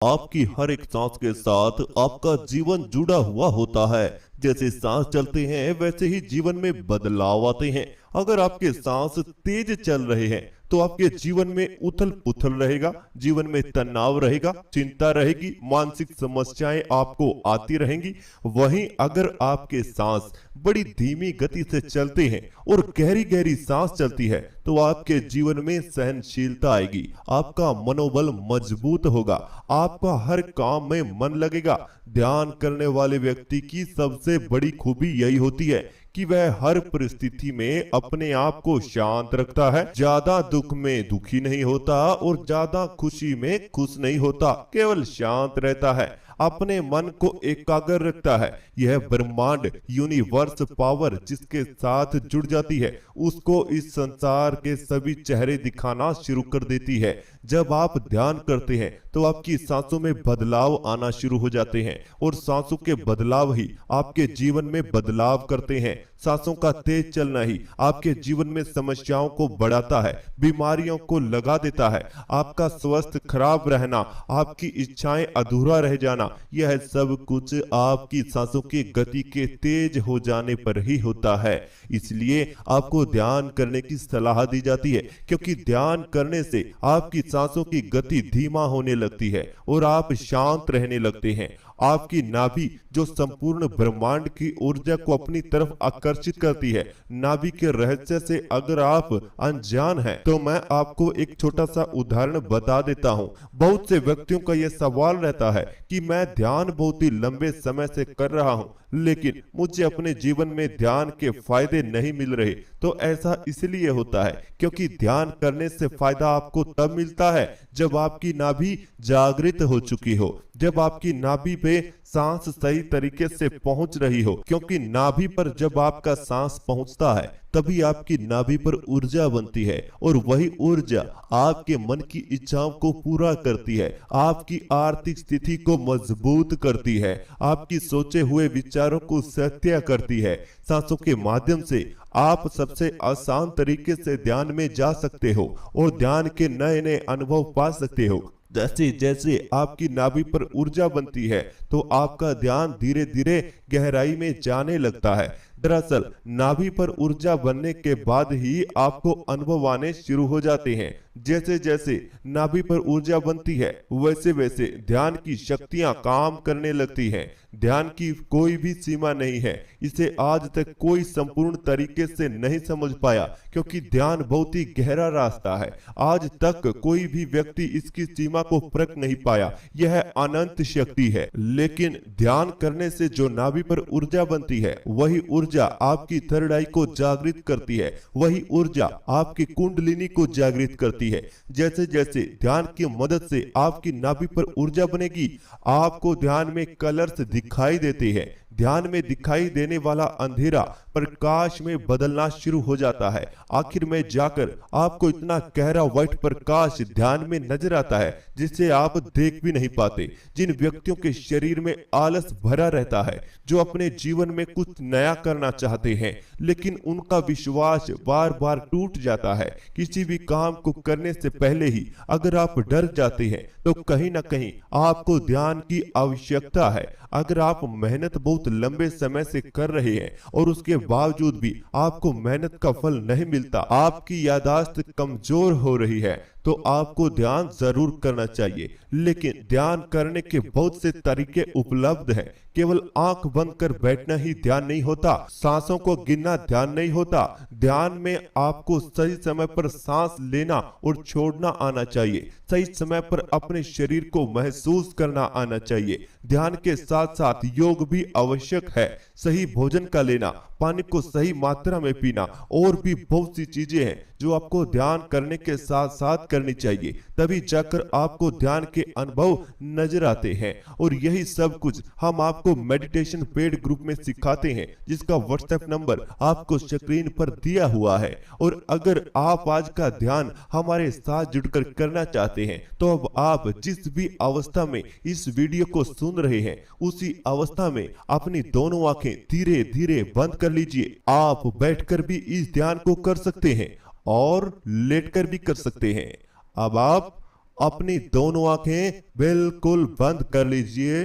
आपकी हर एक सांस के साथ आपका जीवन जुड़ा हुआ होता है। जैसे सांस चलते हैं वैसे ही जीवन में बदलाव आते हैं। अगर आपके सांस तेज चल रहे हैं तो आपके जीवन में उथल पुथल रहेगा, जीवन में तनाव रहेगा, चिंता रहेगी, मानसिक समस्याएं आपको आती रहेंगी। वहीं अगर आपके सांस बड़ी धीमी गति से चलते हैं और गहरी गहरी सांस चलती है तो आपके जीवन में सहनशीलता आएगी, आपका मनोबल मजबूत होगा, आपका हर काम में मन लगेगा। ध्यान करने वाले व्यक्ति की सबसे बड़ी खूबी यही होती है कि वह हर परिस्थिति में अपने आप को शांत रखता है, ज्यादा दुख में दुखी नहीं होता और ज्यादा खुशी में खुश नहीं होता, केवल शांत रहता है, अपने मन को एकाग्र रखता है। यह ब्रह्मांड यूनिवर्स पावर जिसके साथ जुड़ जाती है उसको इस संसार के सभी चेहरे दिखाना शुरू कर देती है। जब आप ध्यान करते हैं तो आपकी सांसों में बदलाव आना शुरू हो जाते हैं और सांसों के बदलाव ही आपके जीवन में बदलाव करते हैं। सांसों का तेज चलना ही आपके जीवन में समस्याओं को बढ़ाता है, बीमारियों को लगा देता है। आपका स्वास्थ्य खराब रहना, आपकी इच्छाएं अधूरा रह जाना, यह सब कुछ आपकी सांसों की गति के तेज हो जाने पर ही होता है। इसलिए आपको ध्यान करने की सलाह दी जाती है, क्योंकि ध्यान करने से आपकी सांसों की गति धीमा होने लगती है और आप शांत रहने लगते हैं। आपकी नाभि जो संपूर्ण ब्रह्मांड की ऊर्जा को अपनी तरफ आकर्षित करती है, नाभि के रहस्य से अगर आप अनजान हैं तो मैं आपको एक छोटा सा उदाहरण बता देता हूं। बहुत से व्यक्तियों का यह सवाल रहता है कि मैं ध्यान बहुत ही लंबे समय से कर रहा हूं लेकिन मुझे अपने जीवन में ध्यान के फायदे नहीं मिल रहे। तो ऐसा इसलिए होता है क्योंकि ध्यान करने से फायदा आपको तब मिलता है जब आपकी नाभि जागृत हो चुकी हो, जब आपकी नाभि पे सांस सही तरीके से पहुंच रही हो। क्योंकि नाभि पर जब आपका सांस पहुंचता है तभी आपकी नाभि पर ऊर्जा बनती है और वही ऊर्जा आपके मन की इच्छाओं को पूरा करती है, आपकी आर्थिक स्थिति को मजबूत करती है, आपकी सोचे हुए विचारों को सत्य करती है। सांसों के माध्यम से आप सबसे आसान तरीके से ध्यान में जा सकते हो और ध्यान के नए नए अनुभव पा सकते हो। जैसे जैसे आपकी नाभि पर ऊर्जा बनती है तो आपका ध्यान धीरे धीरे गहराई में जाने लगता है। दरअसल नाभि पर ऊर्जा बनने के बाद ही आपको अनुभव आने शुरू हो जाते हैं। जैसे जैसे नाभि पर ऊर्जा बनती है वैसे वैसे ध्यान की शक्तियां काम करने लगती हैं। ध्यान की कोई भी सीमा नहीं है, इसे आज तक कोई संपूर्ण तरीके से नहीं समझ पाया क्योंकि ध्यान बहुत ही गहरा रास्ता है। आज तक कोई भी व्यक्ति इसकी सीमा को परख नहीं पाया। यह अनंत शक्ति है। लेकिन ध्यान करने से जो नाभि पर ऊर्जा बनती है वही ऊर्जा आपकी थर्ड आई को जागृत करती है, वही ऊर्जा आपकी कुंडलिनी को जागृत करती है। जैसे जैसे ध्यान की मदद से आपकी नाभि पर ऊर्जा बनेगी आपको ध्यान में कलर्स दिखाई देते हैं। ध्यान में दिखाई देने वाला अंधेरा प्रकाश में बदलना शुरू हो जाता है। आखिर में जाकर आपको इतना गहरा व्हाइट प्रकाश ध्यान में नजर आता है जिसे आप देख भी नहीं पाते। जिन व्यक्तियों के शरीर में आलस भरा रहता है, जो अपने जीवन में कुछ नया करना चाहते हैं लेकिन उनका विश्वास बार बार टूट जाता है, किसी भी काम को करने से पहले ही अगर आप डर जाते हैं तो कहीं ना कहीं आपको ध्यान की आवश्यकता है। अगर आप मेहनत बहुत लंबे समय से कर रहे हैं और उसके बावजूद भी आपको मेहनत का फल नहीं मिलता, आपकी याददाश्त कमजोर हो रही है, तो आपको ध्यान जरूर करना चाहिए। लेकिन ध्यान करने के बहुत से तरीके उपलब्ध हैं। केवल आंख बंद कर बैठना ही ध्यान नहीं होता, सांसों को गिनना ध्यान नहीं होता। ध्यान में आपको सही समय पर सांस लेना और छोड़ना आना चाहिए, सही समय पर अपने शरीर को महसूस करना आना चाहिए। ध्यान के साथ साथ योग भी आवश्यक है। सही भोजन का लेना, पानी को सही मात्रा में पीना और भी बहुत सी चीजें हैं जो आपको ध्यान करने के साथ साथ करनी चाहिए, तभी जाकर आपको ध्यान के अनुभव नजर आते हैं। और यही सब कुछ हम आपको मेडिटेशन पेड ग्रुप में सिखाते हैं, जिसका व्हाट्सएप नंबर आपको स्क्रीन पर दिया हुआ है। और अगर आप आज का ध्यान हमारे साथ जुड़कर करना चाहते हैं तो अब आप जिस भी अवस्था में इस वीडियो को सुन रहे हैं उसी अवस्था में अपनी दोनों आंखें धीरे धीरे बंद कर लीजिए। आप बैठकर भी इस ध्यान को कर सकते हैं और लेटकर भी कर सकते हैं। अब आप अपनी दोनों आंखें बिल्कुल बंद कर लीजिए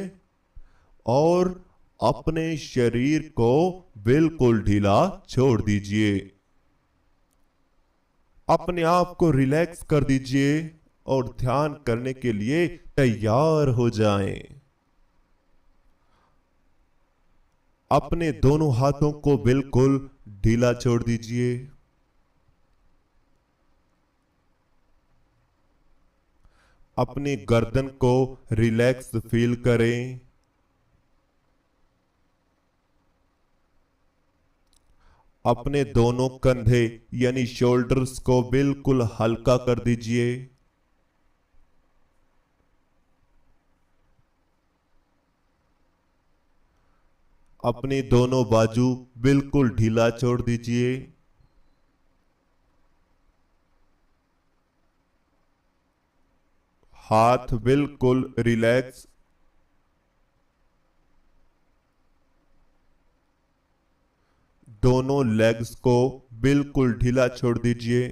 और अपने शरीर को बिल्कुल ढीला छोड़ दीजिए। अपने आप को रिलैक्स कर दीजिए और ध्यान करने के लिए तैयार हो जाएं। अपने दोनों हाथों को बिल्कुल ढीला छोड़ दीजिए। अपनी गर्दन को रिलैक्स फील करें। अपने दोनों कंधे यानी शोल्डर्स को बिल्कुल हल्का कर दीजिए। अपनी दोनों बाजू बिल्कुल ढीला छोड़ दीजिए। हाथ बिल्कुल रिलैक्स। दोनों लेग्स को बिल्कुल ढीला छोड़ दीजिए।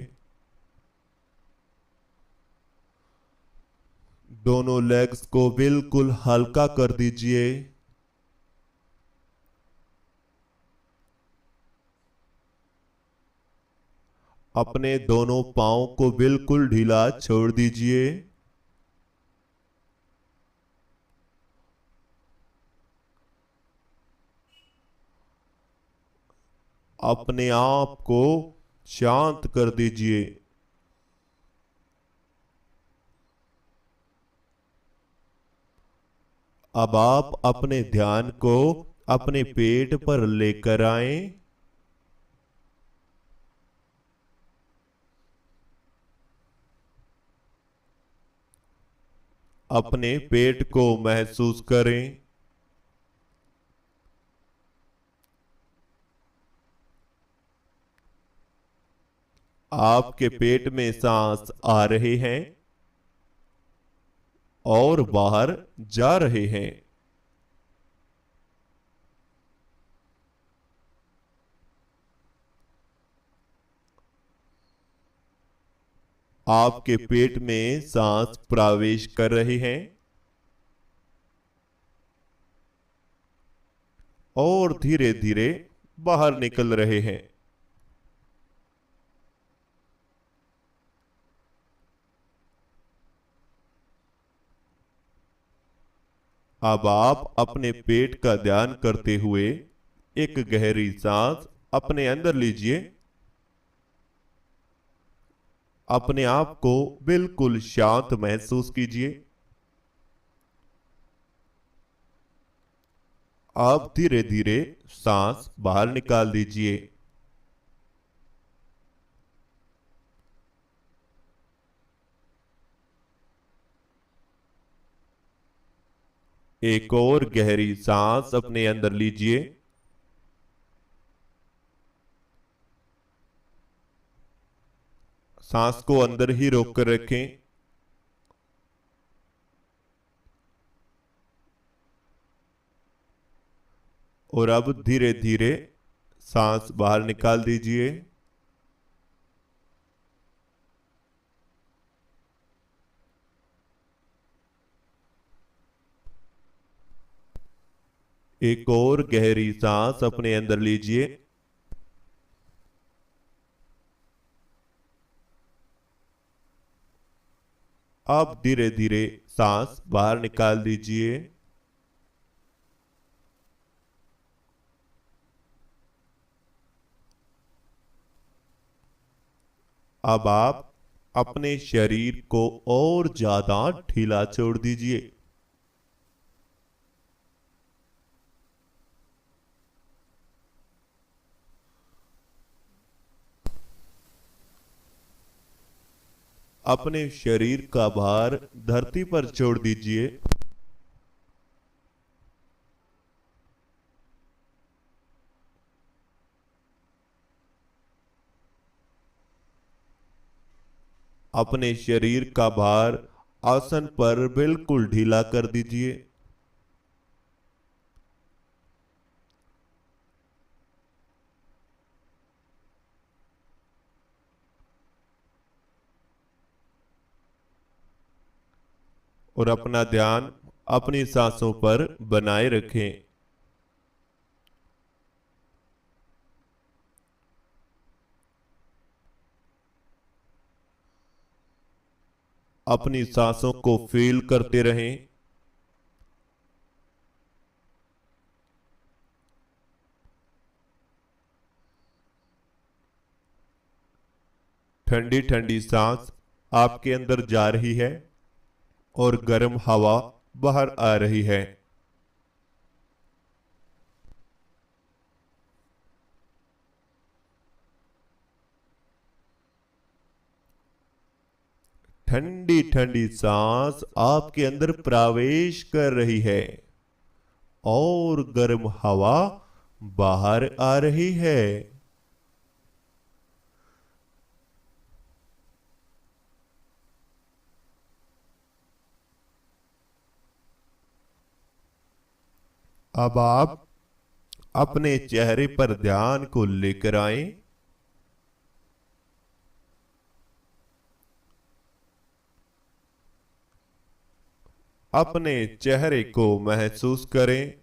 दोनों लेग्स को बिल्कुल हल्का कर दीजिए। अपने दोनों पांव को बिल्कुल ढीला छोड़ दीजिए। अपने आप को शांत कर दीजिए। अब आप अपने ध्यान को अपने पेट पर लेकर आएं। अपने पेट को महसूस करें। आपके पेट में सांस आ रहे हैं और बाहर जा रहे हैं। आपके पेट में सांस प्रवेश कर रहे हैं और धीरे धीरे बाहर निकल रहे हैं। अब आप अपने पेट का ध्यान करते हुए एक गहरी सांस अपने अंदर लीजिए। अपने आप को बिल्कुल शांत महसूस कीजिए। आप धीरे धीरे सांस बाहर निकाल दीजिए। एक और गहरी सांस अपने अंदर लीजिए। सांस को अंदर ही रोक कर रखें। और अब धीरे धीरे सांस बाहर निकाल दीजिए। एक और गहरी सांस अपने अंदर लीजिए। अब धीरे धीरे सांस बाहर निकाल दीजिए। अब आप अपने शरीर को और ज्यादा ढीला छोड़ दीजिए। अपने शरीर का भार धरती पर छोड़ दीजिए। अपने शरीर का भार आसन पर बिल्कुल ढीला कर दीजिए। और अपना ध्यान अपनी सांसों पर बनाए रखें। अपनी सांसों को फील करते रहें। ठंडी ठंडी सांस आपके अंदर जा रही है और गर्म हवा बाहर आ रही है। ठंडी ठंडी सांस आपके अंदर प्रवेश कर रही है और गर्म हवा बाहर आ रही है। अब आप अपने चेहरे पर ध्यान को लेकर आए। अपने चेहरे को महसूस करें।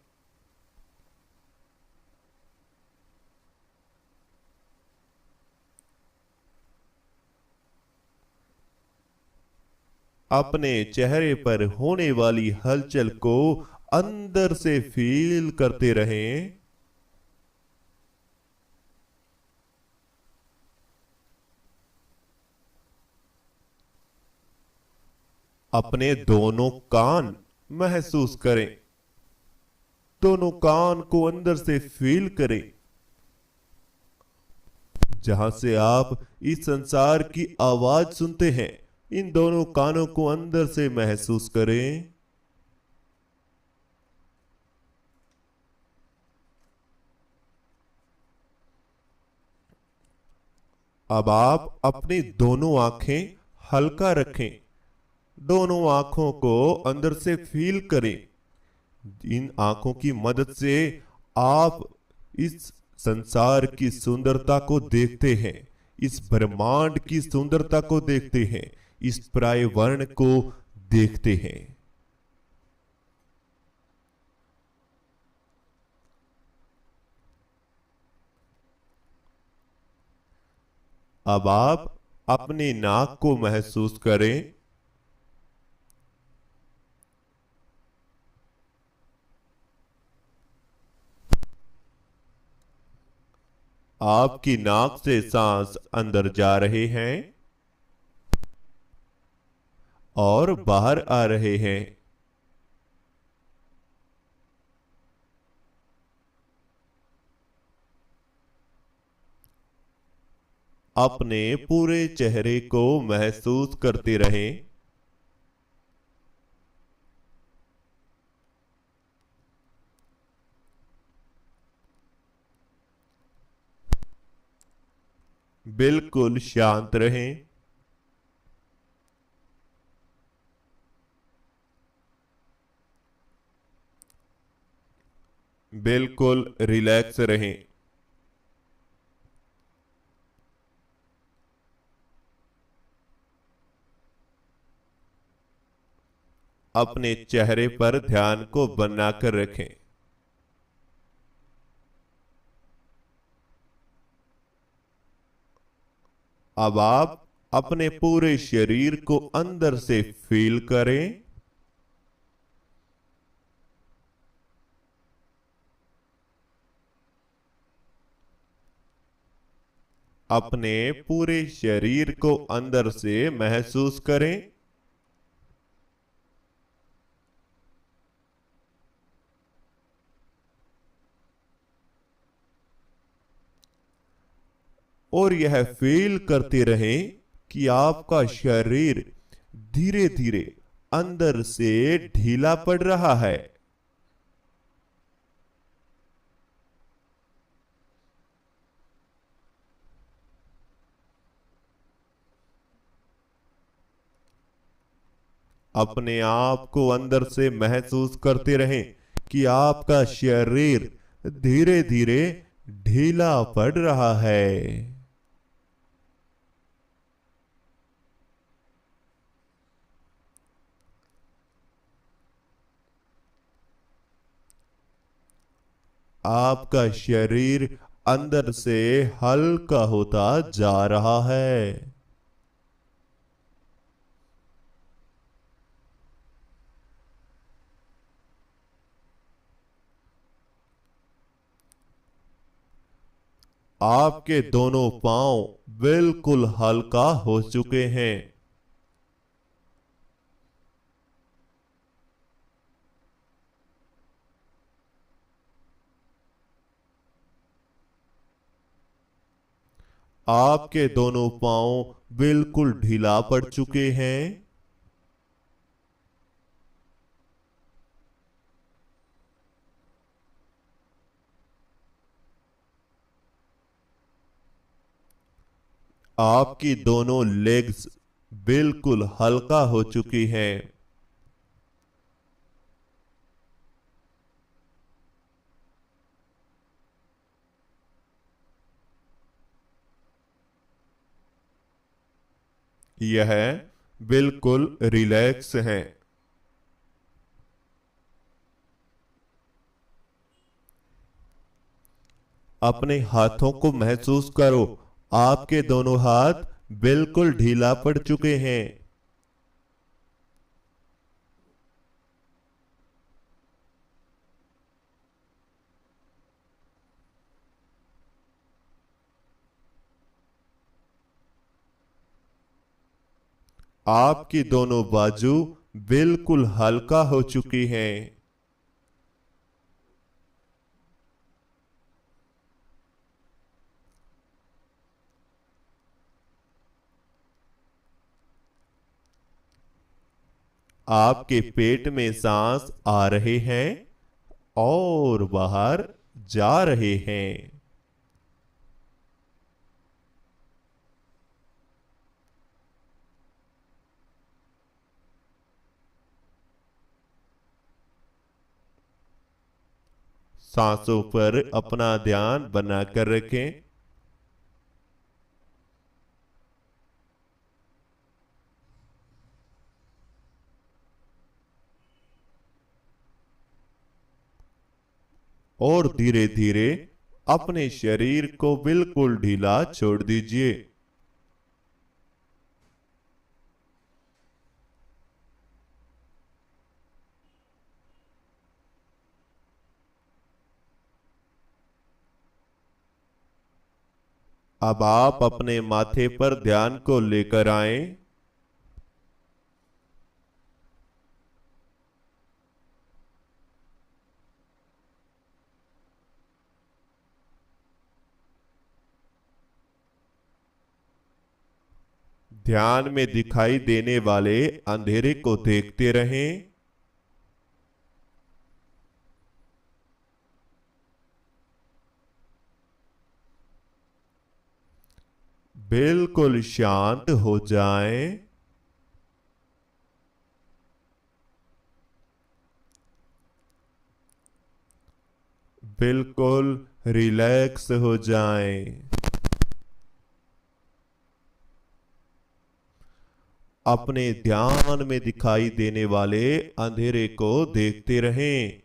अपने चेहरे पर होने वाली हलचल को अंदर से फील करते रहें। अपने दोनों कान महसूस करें। दोनों कान को अंदर से फील करें, जहां से आप इस संसार की आवाज सुनते हैं। इन दोनों कानों को अंदर से महसूस करें। अब आप अपनी दोनों आंखें हल्का रखें। दोनों आंखों को अंदर से फील करें। इन आंखों की मदद से आप इस संसार की सुंदरता को देखते हैं, इस ब्रह्मांड की सुंदरता को देखते हैं, इस पर्यावरण को देखते हैं। अब आप अपनी नाक को महसूस करें। आपकी नाक से सांस अंदर जा रहे हैं और बाहर आ रहे हैं। अपने पूरे चेहरे को महसूस करते रहें। बिल्कुल शांत रहें। बिल्कुल रिलैक्स रहें। अपने चेहरे पर ध्यान को बनाकर रखें। अब आप अपने पूरे शरीर को अंदर से फील करें। अपने पूरे शरीर को अंदर से महसूस करें। और यह फील करते रहें कि आपका शरीर धीरे धीरे अंदर से ढीला पड़ रहा है। अपने आप को अंदर से महसूस करते रहें कि आपका शरीर धीरे धीरे ढीला पड़ रहा है। आपका शरीर अंदर से हल्का होता जा रहा है। आपके दोनों पांव बिल्कुल हल्का हो चुके हैं। आपके दोनों पांव बिल्कुल ढीला पड़ चुके हैं। आपकी दोनों लेग्स बिल्कुल हल्का हो चुकी हैं। यह बिल्कुल रिलैक्स हैं। अपने हाथों को महसूस करो। आपके दोनों हाथ बिल्कुल ढीला पड़ चुके हैं। आपकी दोनों बाजू बिल्कुल हल्का हो चुकी हैं। आपके पेट में सांस आ रहे हैं और बाहर जा रहे हैं। सांसों पर अपना ध्यान बनाकर रखें। और धीरे धीरे अपने शरीर को बिल्कुल ढीला छोड़ दीजिए। अब आप अपने माथे पर ध्यान को लेकर आएं। ध्यान में दिखाई देने वाले अंधेरे को देखते रहें। बिल्कुल शांत हो जाएं। बिल्कुल रिलैक्स हो जाएं। अपने ध्यान में दिखाई देने वाले अंधेरे को देखते रहें।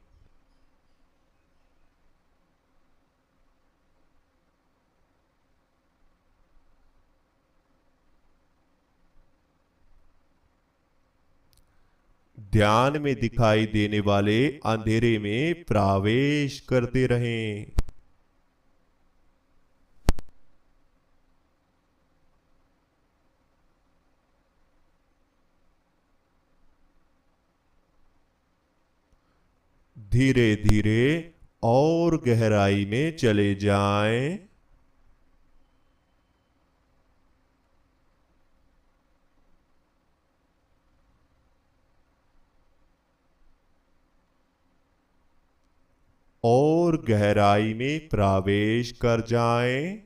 ध्यान में दिखाई देने वाले अंधेरे में प्रवेश करते रहें। धीरे धीरे और गहराई में चले जाएं। और गहराई में प्रवेश कर जाएं।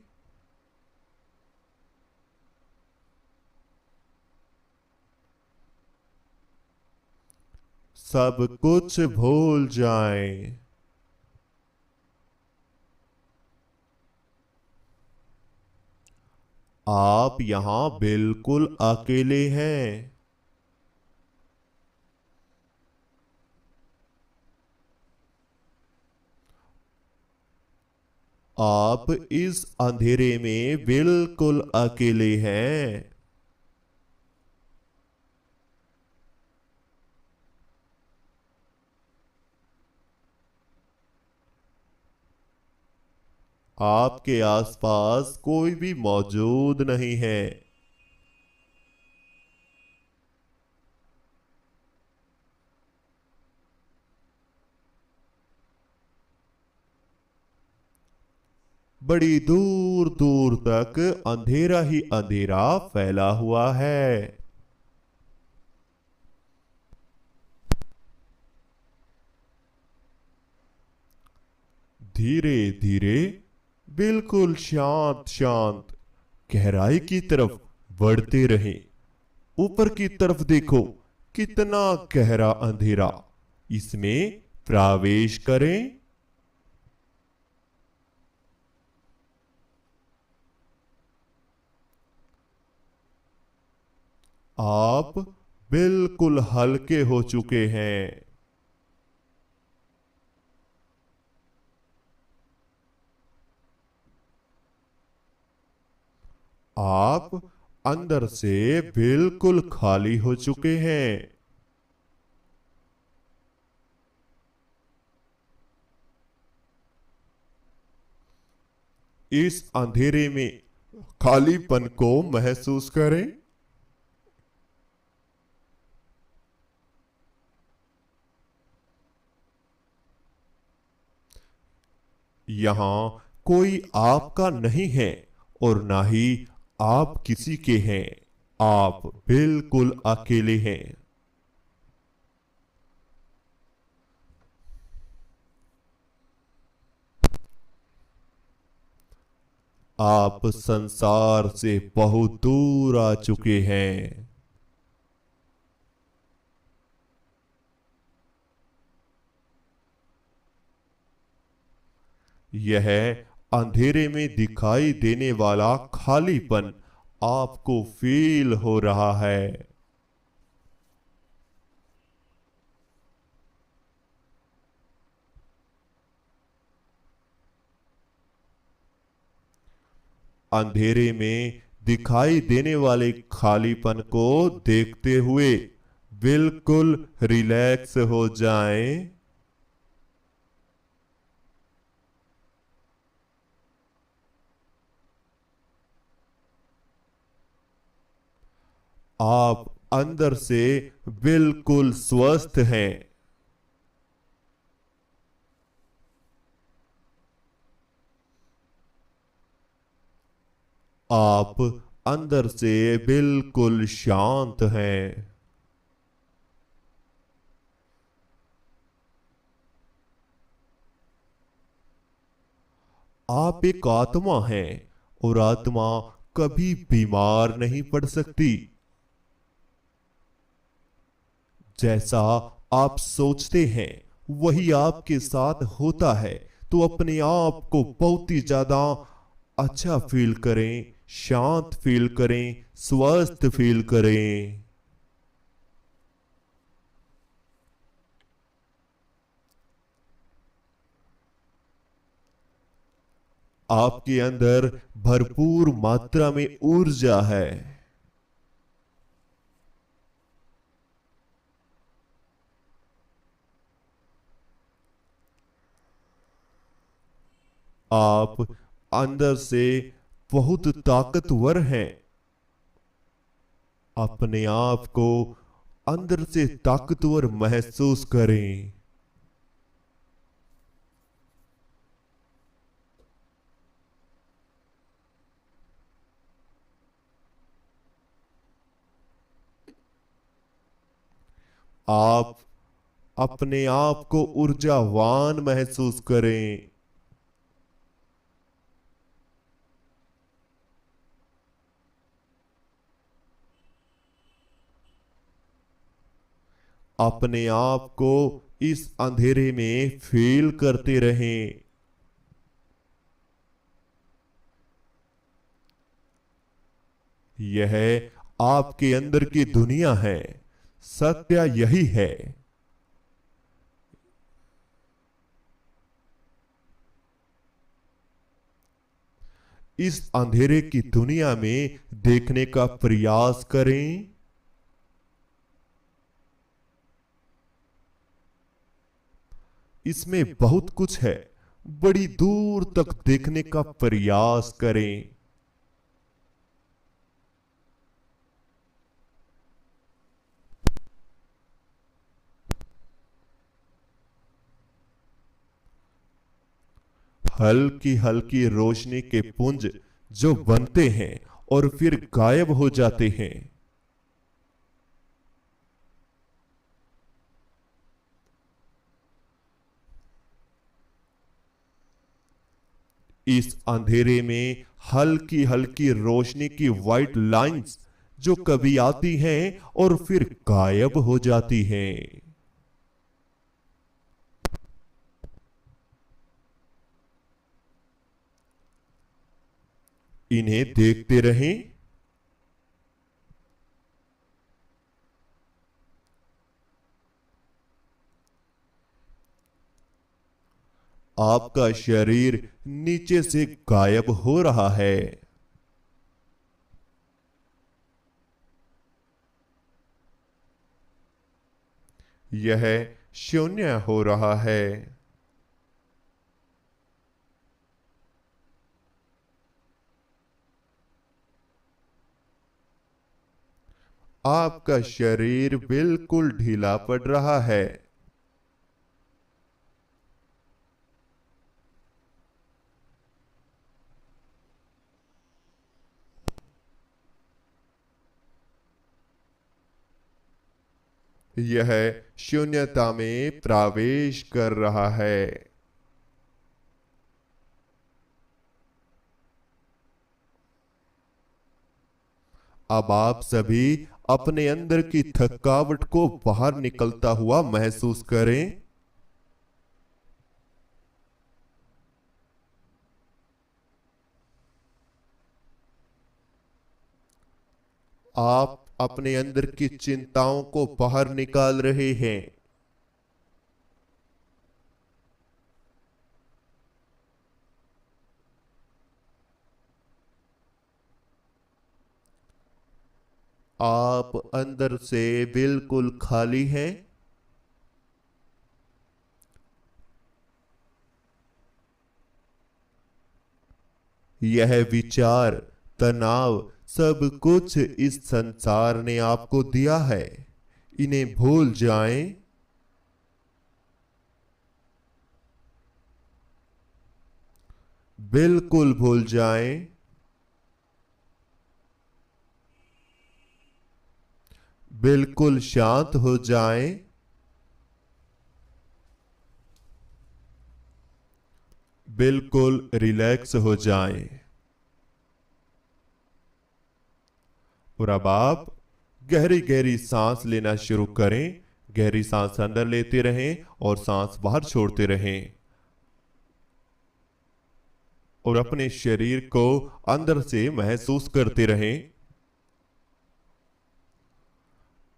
सब कुछ भूल जाएं। आप यहां बिल्कुल अकेले हैं। आप इस अंधेरे में बिल्कुल अकेले हैं। आपके आसपास कोई भी मौजूद नहीं है। बड़ी दूर दूर तक अंधेरा ही अंधेरा फैला हुआ है। धीरे धीरे, बिल्कुल शांत शांत गहराई की तरफ बढ़ते रहें। ऊपर की तरफ देखो, कितना गहरा अंधेरा। इसमें प्रवेश करें। आप बिल्कुल हल्के हो चुके हैं। आप अंदर से बिल्कुल खाली हो चुके हैं। इस अंधेरे में खालीपन को महसूस करें। यहां कोई आपका नहीं है और ना ही आप किसी के हैं। आप बिल्कुल अकेले हैं। आप संसार से बहुत दूर आ चुके हैं। यह अंधेरे में दिखाई देने वाला खालीपन आपको फील हो रहा है। अंधेरे में दिखाई देने वाले खालीपन को देखते हुए बिल्कुल रिलैक्स हो जाएं। आप अंदर से बिल्कुल स्वस्थ हैं। आप अंदर से बिल्कुल शांत हैं। आप एक आत्मा हैं और आत्मा कभी बीमार नहीं पड़ सकती। जैसा आप सोचते हैं वही आपके साथ होता है। तो अपने आप को बहुत ही ज्यादा अच्छा फील करें, शांत फील करें, स्वस्थ फील करें। आपके अंदर भरपूर मात्रा में ऊर्जा है। आप अंदर से बहुत ताकतवर हैं। अपने आप को अंदर से ताकतवर महसूस करें। आप अपने आप को ऊर्जावान महसूस करें। अपने आप को इस अंधेरे में फील करते रहें। यह आपके अंदर की दुनिया है। सत्य यही है। इस अंधेरे की दुनिया में देखने का प्रयास करें। इसमें बहुत कुछ है, बड़ी दूर तक देखने का प्रयास करें। हल्की हल्की रोशनी के पुंज जो बनते हैं और फिर गायब हो जाते हैं। इस अंधेरे में हल्की हल्की रोशनी की व्हाइट लाइंस जो कभी आती हैं और फिर गायब हो जाती हैं। इन्हें देखते रहें। आपका शरीर नीचे से गायब हो रहा है। यह शून्य हो रहा है। आपका शरीर बिल्कुल ढीला पड़ रहा है। यह शून्यता में प्रवेश कर रहा है। अब आप सभी अपने अंदर की थकावट को बाहर निकलता हुआ महसूस करें। आप अपने अंदर की चिंताओं को बाहर निकाल रहे हैं। आप अंदर से बिल्कुल खाली हैं। यह विचार, तनाव, सब कुछ इस संसार ने आपको दिया है, इन्हें भूल जाएं। बिल्कुल भूल जाएं। बिल्कुल शांत हो जाएं। बिल्कुल रिलैक्स हो जाएं। और अब आप गहरी गहरी सांस लेना शुरू करें। गहरी सांस अंदर लेते रहें और सांस बाहर छोड़ते रहें। और अपने शरीर को अंदर से महसूस करते रहें।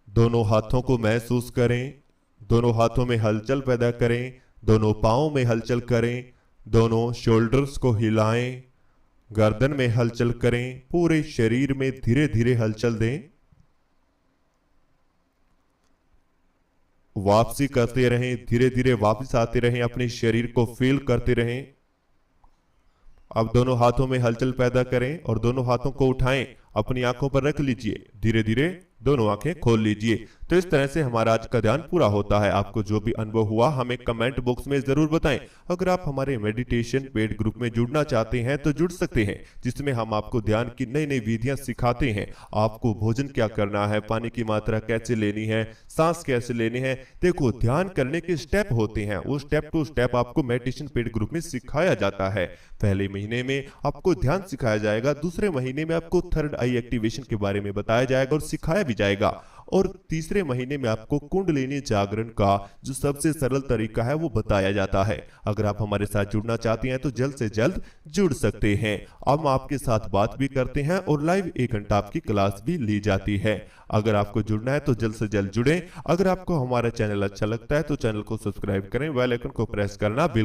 दोनों हाथों को महसूस करें। दोनों हाथों में हलचल पैदा करें। दोनों पांवों में हलचल करें। दोनों शोल्डर्स को हिलाएं। गर्दन में हलचल करें। पूरे शरीर में धीरे धीरे हलचल दें। वापसी करते रहें। धीरे धीरे वापस आते रहें। अपने शरीर को फील करते रहें। अब दोनों हाथों में हलचल पैदा करें और दोनों हाथों को उठाएं। अपनी आंखों पर रख लीजिए। धीरे धीरे दोनों आंखें खोल लीजिए। तो इस तरह से हमारा आज का ध्यान पूरा होता है। आपको जो भी अनुभव हुआ हमें कमेंट बॉक्स में जरूर बताएं। अगर आप हमारे मेडिटेशन पेड ग्रुप में जुड़ना चाहते हैं तो जुड़ सकते हैं, जिसमें हम आपको ध्यान की नई नई विधियां सिखाते हैं। आपको भोजन क्या करना है, पानी की मात्रा कैसे लेनी है, सांस कैसे लेनी है। देखो, ध्यान करने के स्टेप होते हैं, वो स्टेप टू स्टेप आपको मेडिटेशन पेड ग्रुप में सिखाया जाता है। पहले महीने में आपको ध्यान सिखाया जाएगा। दूसरे महीने में आपको थर्ड आई एक्टिवेशन के बारे में बताया जाएगा और सिखाया भी जाएगा। और तीसरे महीने में आपको कुंडलिनी जागरण का जो सबसे सरल तरीका है वो बताया जाता है। अगर आप हमारे साथ जुड़ना चाहते हैं तो जल्द से जल्द जुड़ सकते हैं। हम आपके साथ बात भी करते हैं और लाइव 1 घंटा आपकी क्लास भी ली जाती है। अगर आपको जुड़ना है तो जल्द से जल्द जुड़ें। अगर आपको हमारा चैनल अच्छा लगता है तो चैनल को सब्सक्राइब करें, बेल आइकन को प्रेस करना बिल्कुल